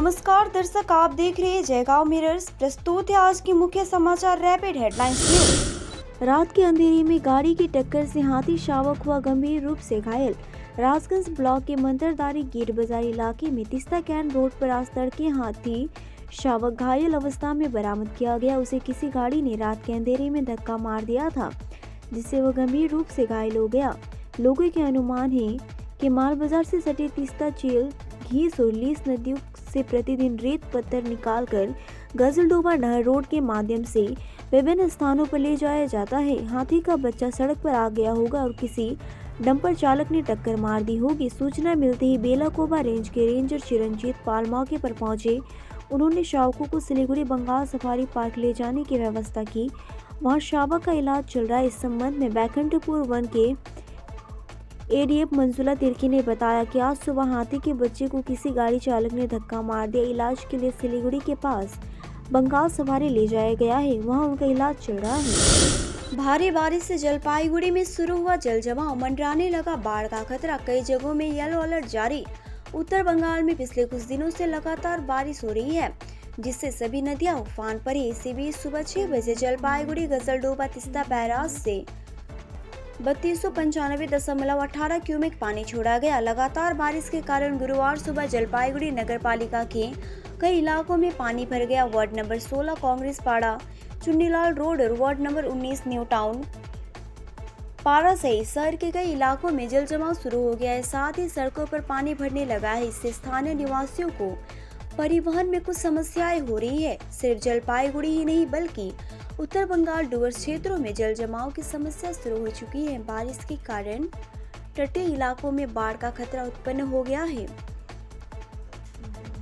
नमस्कार दर्शक, आप देख रहे हैं जयगांव मिरर्स। प्रस्तुत है आज की मुख्य समाचार रैपिड हेडलाइंस न्यूज। रात के अंधेरे में गाड़ी की टक्कर से हाथी शावक हुआ गंभीर रूप से घायल। राजगंज ब्लॉक के मंतरदारी गेट बाजार इलाके में तिस्ता कैंट रोड पर आज तड़के हाथी शावक घायल अवस्था में बरामद किया गया। उसे किसी गाड़ी ने रात के अंधेरे में धक्का मार दिया था, जिससे वह गंभीर रूप से घायल हो गया। लोगों के अनुमान है कि माल बाजार से सटे तिस्ता चेल घीस और लीस नदियों से प्रतिदिन रेत पत्थर निकालकर गजलडोबा नहर रोड के माध्यम से विभिन्न स्थानों पर ले जाया जाता है। हाथी का बच्चा सड़क पर आ गया होगा और किसी डंपर चालक ने टक्कर मार दी होगी। सूचना मिलते ही बेलाकोबा रेंज के रेंजर चिरंजीत पाल मौके पर पहुंचे। उन्होंने शावकों को सिलीगुड़ी बंगाल सफारी पार्क ले जाने की व्यवस्था की। वहां शावक का इलाज चल रहा है। इस संबंध में बैकुंठपुर वन के एडीएफ मंजुला तिर्की ने बताया कि आज सुबह हाथी के बच्चे को किसी गाड़ी चालक ने धक्का मार दिया। इलाज के लिए सिलीगुड़ी के पास बंगाल सफारी ले जाया गया है, वहां उनका इलाज चल रहा है। भारी बारिश से जलपाईगुड़ी में शुरू हुआ जल जमाव, मंडराने लगा बाढ़ का खतरा। कई जगहों में येलो अलर्ट जारी। उत्तर बंगाल में पिछले कुछ दिनों से लगातार बारिश हो रही है, जिससे सभी नदियां उफान पर है। इसी बीच सुबह 6 बजे जलपाईगुड़ी गजलडोबा तिस्ता बैराज से 3295.18 क्यूमेक पानी छोड़ा गया। लगातार बारिश के कारण गुरुवार सुबह जलपाईगुड़ी नगर पालिका के कई इलाकों में पानी भर गया। वार्ड नंबर 16 कांग्रेस पाड़ा, चुन्नीलाल रोड और वार्ड नंबर 19 न्यू टाउन पारा सहित शहर के कई इलाकों में जल जमाव शुरू हो गया है। साथ ही सड़कों पर पानी भरने लगा है। इससे स्थानीय निवासियों को परिवहन में कुछ समस्याएं हो रही है। सिर्फ जलपाईगुड़ी ही नहीं बल्कि उत्तर बंगाल डुवर्स क्षेत्रों में जल जमाव की समस्या शुरू हो चुकी है। बारिश के कारण तटीय इलाकों में बाढ़ का खतरा उत्पन्न हो गया है।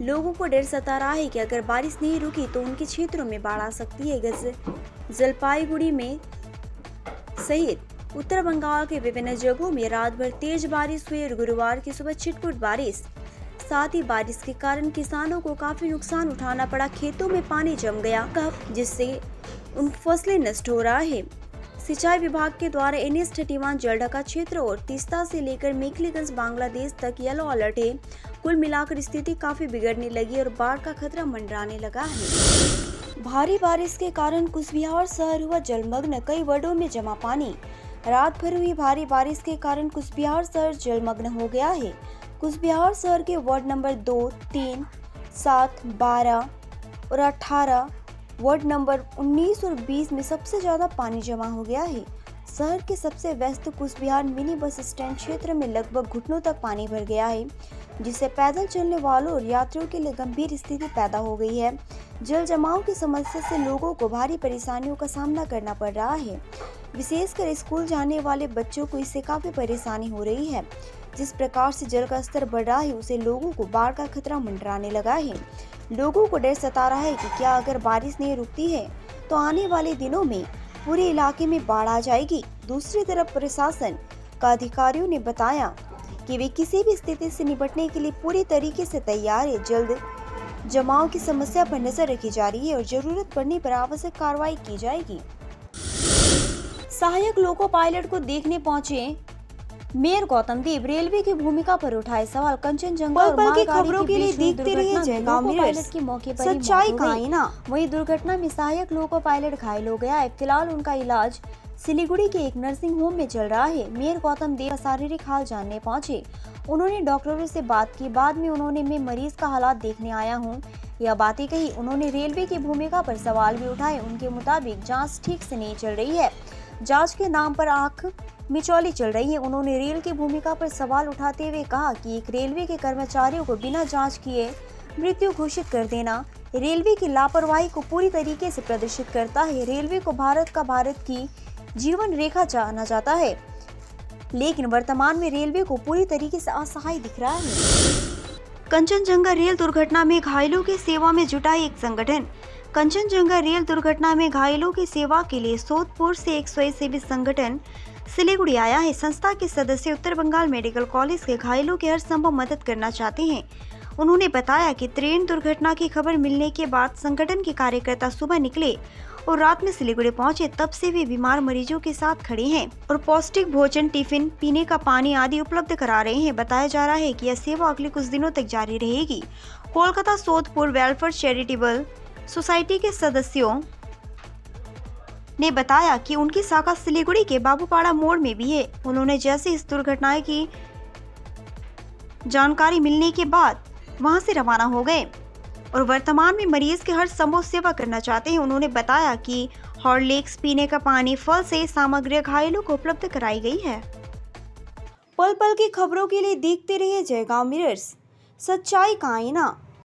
लोगों को डर सता रहा है कि अगर बारिश नहीं रुकी तो उनके क्षेत्रों में बाढ़ आ सकती है। जलपाईगुड़ी में सहित उत्तर बंगाल के विभिन्न जगहों में रात भर तेज बारिश हुई और गुरुवार की सुबह छिटपुट बारिश। साथ ही बारिश के कारण किसानों को काफी नुकसान उठाना पड़ा। खेतों में पानी जम गया, जिससे उन फसलें नष्ट हो रहा है। सिंचाई विभाग के द्वारा NH 31 जलढका क्षेत्र और तिस्ता से लेकर मेखलीगंज बांग्लादेश तक येलो अलर्ट है। कुल मिलाकर स्थिति काफी बिगड़ने लगी और बाढ़ का खतरा मंडराने लगा है। भारी बारिश के कारण कुचबिहार शहर हुआ जलमग्न, कई वार्डों में जमा पानी। रात भर हुई भारी बारिश के कारण कुचबिहार शहर जलमग्न हो गया है। कुचबिहार शहर के वार्ड नंबर 2, 3, 7, 12 और 18, वार्ड नंबर 19 और 20 में सबसे ज्यादा पानी जमा हो गया है। शहर के सबसे व्यस्त कुचबिहार मिनी बस स्टैंड क्षेत्र में लगभग घुटनों तक पानी भर गया है, जिससे पैदल चलने वालों और यात्रियों के लिए गंभीर स्थिति पैदा हो गई है। जल जमाव की समस्या से लोगों को भारी परेशानियों का सामना करना पड़ रहा है। विशेषकर स्कूल जाने वाले बच्चों को इससे काफी परेशानी हो रही है। जिस प्रकार से जल का स्तर बढ़ रहा है, उसे लोगों को बाढ़ का खतरा मंडराने लगा है। लोगों को डर सता रहा है कि क्या अगर बारिश नहीं रुकती है तो आने वाले दिनों में पूरे इलाके में बाढ़ आ जाएगी। दूसरी तरफ प्रशासन का अधिकारियों ने बताया कि वे किसी भी स्थिति से निपटने के लिए पूरी तरीके से तैयार है। जल्द जमाव की समस्या पर नजर रखी जा रही है और जरूरत पड़ने पर आवश्यक कार्रवाई की जाएगी। सहायक लोको पायलट को देखने पहुंचे मेयर गौतम देव, रेलवे की भूमिका पर उठाए सवाल। कंचनजंगा और मालगाड़ी की खबरों के लिए देखते रहिए जयगांव मिरर्स की मौके पर सच्चाई का आईना। वहीं दुर्घटना में सहायक लोको पायलट घायल हो गया है। फिलहाल उनका इलाज सिलीगुड़ी के एक नर्सिंग होम में चल रहा है। मेयर गौतम देव शारीरिक हाल जानने पहुंचे। उन्होंने डॉक्टरों से बात की। बाद में उन्होंने मैं मरीज का हालात देखने आया हूँ, यह बातें कही। उन्होंने रेलवे की भूमिका पर सवाल भी उठाए। उनके मुताबिक जाँच ठीक से नहीं चल रही है, जाँच के नाम पर आंख मिचौली चल रही है। उन्होंने रेल की भूमिका पर सवाल उठाते हुए कहा कि एक रेलवे के कर्मचारियों को बिना जांच किए मृत्यु घोषित कर देना रेलवे की लापरवाही को पूरी तरीके से प्रदर्शित करता है। रेलवे को भारत की जीवन रेखा जाना जाता है, लेकिन वर्तमान में रेलवे को पूरी तरीके से असहाय दिख रहा है। कंचनजंगा रेल दुर्घटना में घायलों की सेवा में जुटा एक संगठन। कंचनजंगा रेल दुर्घटना में घायलों की सेवा के लिए सोदपुर से एक स्वयंसेवी संगठन सिलीगुड़ी आया है। संस्था के सदस्य उत्तर बंगाल मेडिकल कॉलेज के घायलों की हर संभव मदद करना चाहते हैं। उन्होंने बताया कि ट्रेन दुर्घटना की खबर मिलने के बाद संगठन के कार्यकर्ता सुबह निकले और रात में सिलीगुड़ी पहुंचे तब से वे बीमार मरीजों के साथ खड़े हैं और पौष्टिक भोजन, टिफिन, पीने का पानी आदि उपलब्ध करा रहे हैं। बताया जा रहा है कि यह सेवा अगले कुछ दिनों तक जारी रहेगी। Kolkata Sodepur welfare charitable society के सदस्यों ने बताया कि उनकी शाखा सिलीगुड़ी के बाबूपाड़ा मोड़ में भी है। उन्होंने जैसे इस दुर्घटना की जानकारी मिलने के बाद वहां से रवाना हो गए और वर्तमान में मरीज के हर संभव सेवा करना चाहते हैं। उन्होंने बताया कि हॉर्लिक्स, पीने का पानी, फल से सामग्री घायलों को उपलब्ध कराई गई है। पल पल की खबरों के लिए देखते रहिए जयगांव मिरर्स, सच्चाई का आईना।